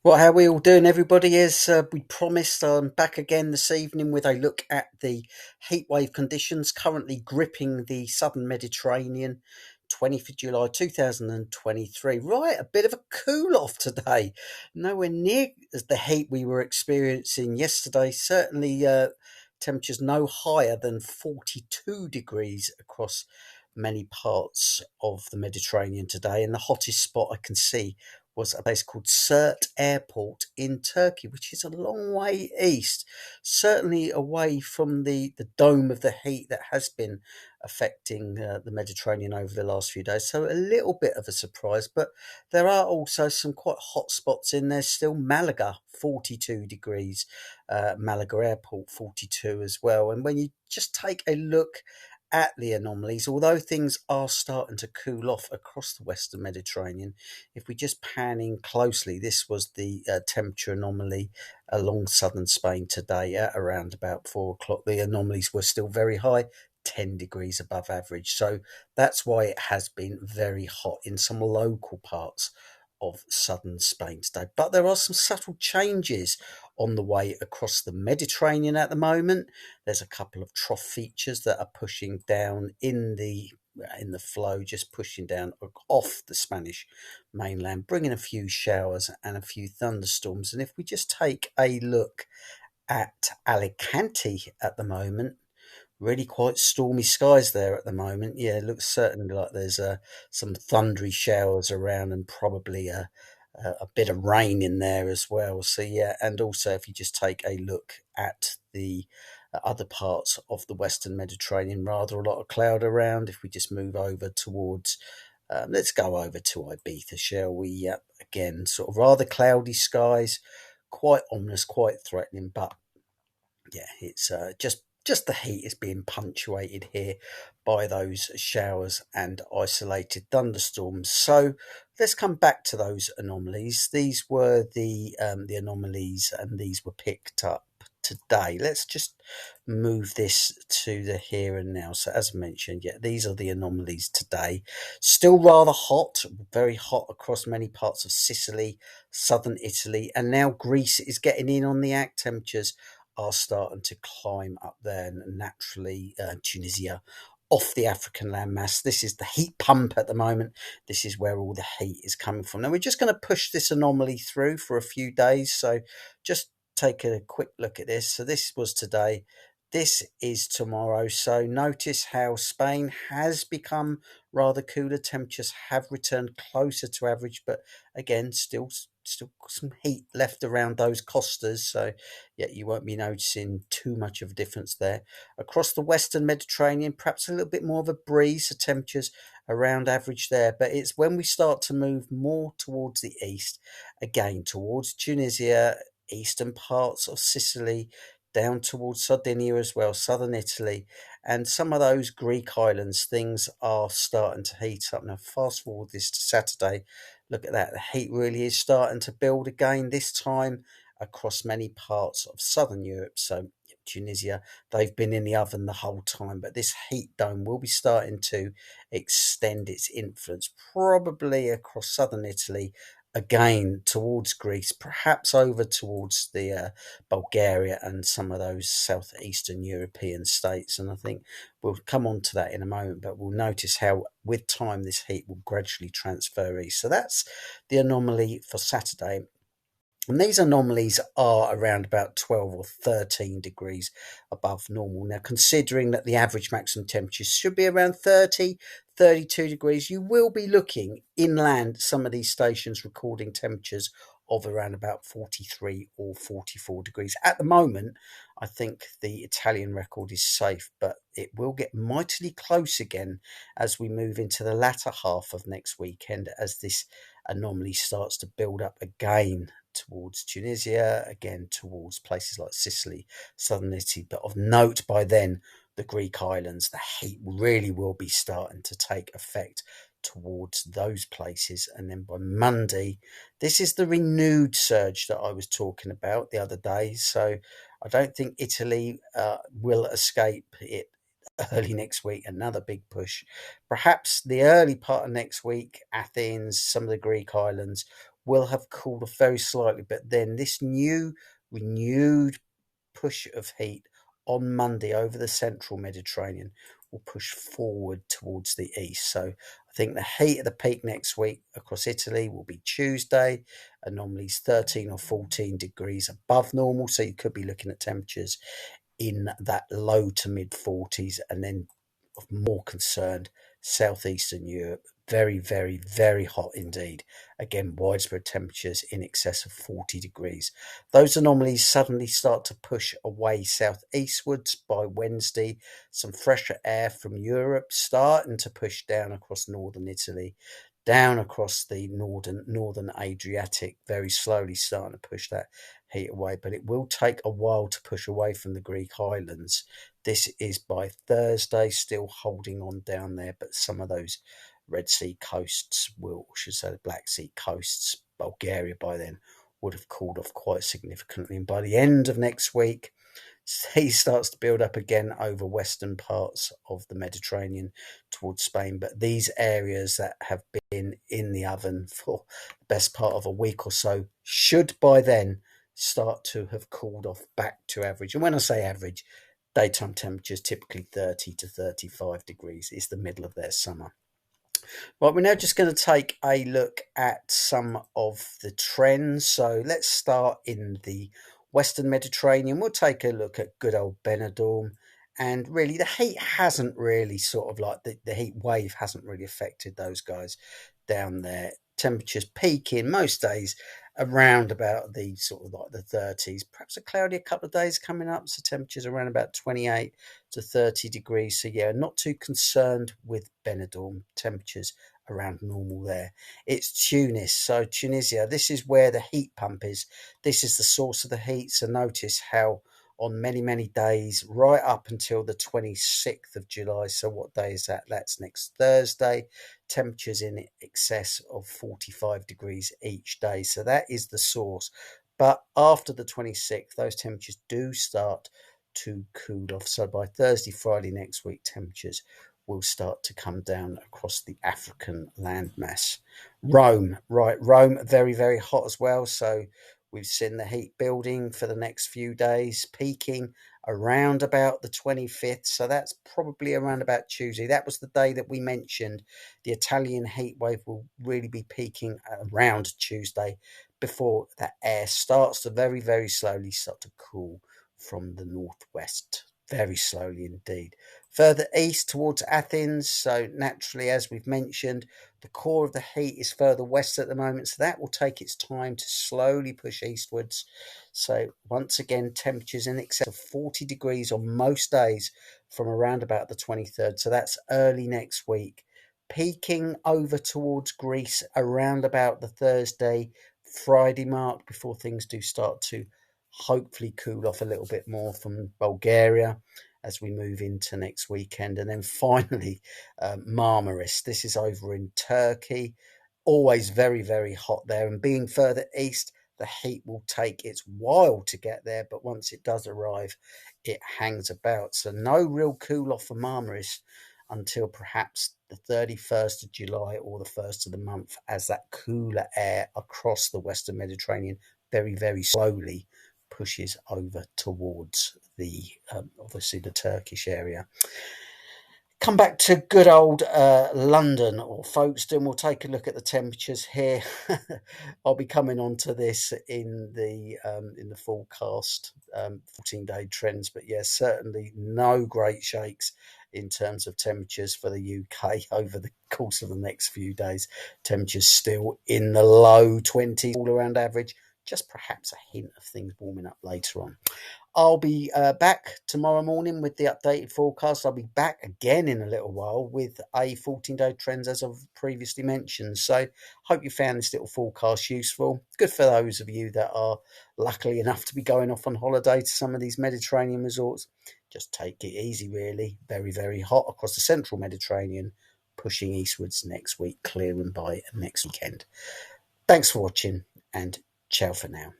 Well, how we all doing, everybody? As we promised, I'm back again this evening with a look at the heatwave conditions currently gripping the southern Mediterranean. 20th of July 2023. Right, a bit of a cool off today. Nowhere near as the heat we were experiencing yesterday. Certainly, temperatures no higher than 42 degrees across many parts of the Mediterranean today. And the hottest spot I can see was a place called Sirte Airport in Turkey, which is a long way east, certainly away from the dome of the heat that has been affecting the Mediterranean over the last few days. So a little bit of a surprise, but there are also some quite hot spots in there still. Malaga, 42 degrees, Malaga Airport, 42 as well. And when you just take a look at the anomalies, although things are starting to cool off across the Western Mediterranean, if we just pan in closely, this was the temperature anomaly along southern Spain today at around about 4 o'clock. The anomalies were still very high, 10 degrees above average. So that's why it has been very hot in some local parts of southern Spain today. But there are some subtle changes on the way across the Mediterranean at the moment. There's a couple of trough features that are pushing down in the flow, just pushing down off the Spanish mainland, bringing a few showers and a few thunderstorms. And if we just take a look at Alicante at the moment, really quite stormy skies there at the moment. Yeah, it looks certainly like there's some thundery showers around and probably a bit of rain in there as well. So yeah, and also if you just take a look at the other parts of the Western Mediterranean, rather a lot of cloud around. If we just move over towards, let's go over to Ibiza, shall we? Again, sort of rather cloudy skies, quite ominous, quite threatening, but yeah, it's just the heat is being punctuated here by those showers and isolated thunderstorms. So let's come back to those anomalies. These were the anomalies, and these were picked up today. Let's just move this to the here and now. So as mentioned, yeah, these are the anomalies today. Still rather hot, very hot across many parts of Sicily, southern Italy, and now Greece is getting in on the act. Temperatures are starting to climb up there, and naturally Tunisia off the African landmass. This is the heat pump at the moment. This is where all the heat is coming from. Now we're just going to push this anomaly through for a few days. So just take a quick look at this. So this was today. This is tomorrow. So notice how Spain has become rather cooler. Temperatures have returned closer to average, but again, still some heat left around those costas. So yeah, you won't be noticing too much of a difference there. Across the Western Mediterranean, perhaps a little bit more of a breeze. So temperatures around average there. But it's when we start to move more towards the east, again towards Tunisia, eastern parts of Sicily, down towards Sardinia as well, southern Italy, and some of those Greek islands, things are starting to heat up. Now, fast forward this to Saturday. Look at that. The heat really is starting to build again, this time across many parts of southern Europe. So, Tunisia, they've been in the oven the whole time, but this heat dome will be starting to extend its influence, probably across southern Italy, again towards Greece, perhaps over towards the Bulgaria and some of those southeastern European states. And I think we'll come on to that in a moment, but we'll notice how with time this heat will gradually transfer east. So that's the anomaly for Saturday. And these anomalies are around about 12 or 13 degrees above normal. Now, considering that the average maximum temperature should be around 30, 32 degrees, you will be looking inland, some of these stations recording temperatures of around about 43 or 44 degrees. At the moment, I think the Italian record is safe, but it will get mightily close again as we move into the latter half of next weekend, as this anomaly starts to build up again towards Tunisia, again towards places like Sicily, southern Italy. But of note, by then, the Greek islands, the heat really will be starting to take effect towards those places. And then by Monday, this is the renewed surge that I was talking about the other day. So I don't think Italy will escape it early next week. Another big push. Perhaps the early part of next week, Athens, some of the Greek islands will have cooled off very slightly, but then this new renewed push of heat on Monday over the central Mediterranean will push forward towards the east. So I think the heat of the peak next week across Italy will be Tuesday, anomalies 13 or 14 degrees above normal. So you could be looking at temperatures in that low to mid 40s, and then of more concerned, southeastern Europe, very, very, very hot indeed. Again, widespread temperatures in excess of 40 degrees. Those anomalies suddenly start to push away southeastwards by Wednesday. Some fresher air from Europe starting to push down across northern Italy, down across the northern Adriatic, very slowly starting to push that heat away. But it will take a while to push away from the Greek islands. This is by Thursday, still holding on down there, but some of those Red Sea coasts will, I should say the Black Sea coasts, Bulgaria by then would have cooled off quite significantly. And by the end of next week, he starts to build up again over western parts of the Mediterranean towards Spain. But these areas that have been in the oven for the best part of a week or so should by then start to have cooled off back to average. And when I say average, daytime temperatures typically 30 to 35 degrees is the middle of their summer. Right, we're now just going to take a look at some of the trends. So let's start in the Western Mediterranean. We'll take a look at good old Benidorm. And really, the heat hasn't really sort of like the heat wave hasn't really affected those guys down there. Temperatures peaking most days around about the sort of like the 30s, perhaps a cloudy couple of days coming up. So temperatures around about 28 to 30 degrees. So yeah, not too concerned with Benidorm. Temperatures around normal there. It's Tunis. So Tunisia, this is where the heat pump is. This is the source of the heat. So notice how on many, many days, right up until the 26th of July. So what day is that? That's next Thursday. Temperatures in excess of 45 degrees each day. So that is the source. But after the 26th, those temperatures do start to cool off. So by Thursday, Friday next week, temperatures will start to come down across the African landmass. Rome, right, Rome, very, very hot as well. So we've seen the heat building for the next few days, peaking around about the 25th. So that's probably around about Tuesday. That was the day that we mentioned the Italian heat wave will really be peaking around Tuesday before that air starts to very, very slowly start to cool from the northwest. Very slowly indeed. Further east towards Athens, so naturally, as we've mentioned, the core of the heat is further west at the moment, so that will take its time to slowly push eastwards. So once again, temperatures in excess of 40 degrees on most days from around about the 23rd. So that's early next week. Peaking over towards Greece around about the Thursday, Friday mark before things do start to hopefully cool off a little bit more from Bulgaria as we move into next weekend. And then finally, Marmaris. This is over in Turkey. Always very, very hot there. And being further east, the heat will take its while to get there. But once it does arrive, it hangs about. So no real cool off for Marmaris until perhaps the 31st of July or the 1st of the month, as that cooler air across the Western Mediterranean very, very slowly pushes over towards the obviously the Turkish area. Come back to good old London or Folkestone. We'll take a look at the temperatures here. I'll be coming on to this in the forecast 14-day trends, but yes, certainly no great shakes in terms of temperatures for the UK over the course of the next few days. Temperatures still in the low 20s, all around average. Just perhaps a hint of things warming up later on. I'll be back tomorrow morning with the updated forecast. I'll be back again in a little while with a 14-day trends as I've previously mentioned. So hope you found this little forecast useful. Good for those of you that are lucky enough to be going off on holiday to some of these Mediterranean resorts. Just take it easy, really. Very, very hot across the central Mediterranean, pushing eastwards next week, clearing by next weekend. Thanks for watching and ciao for now.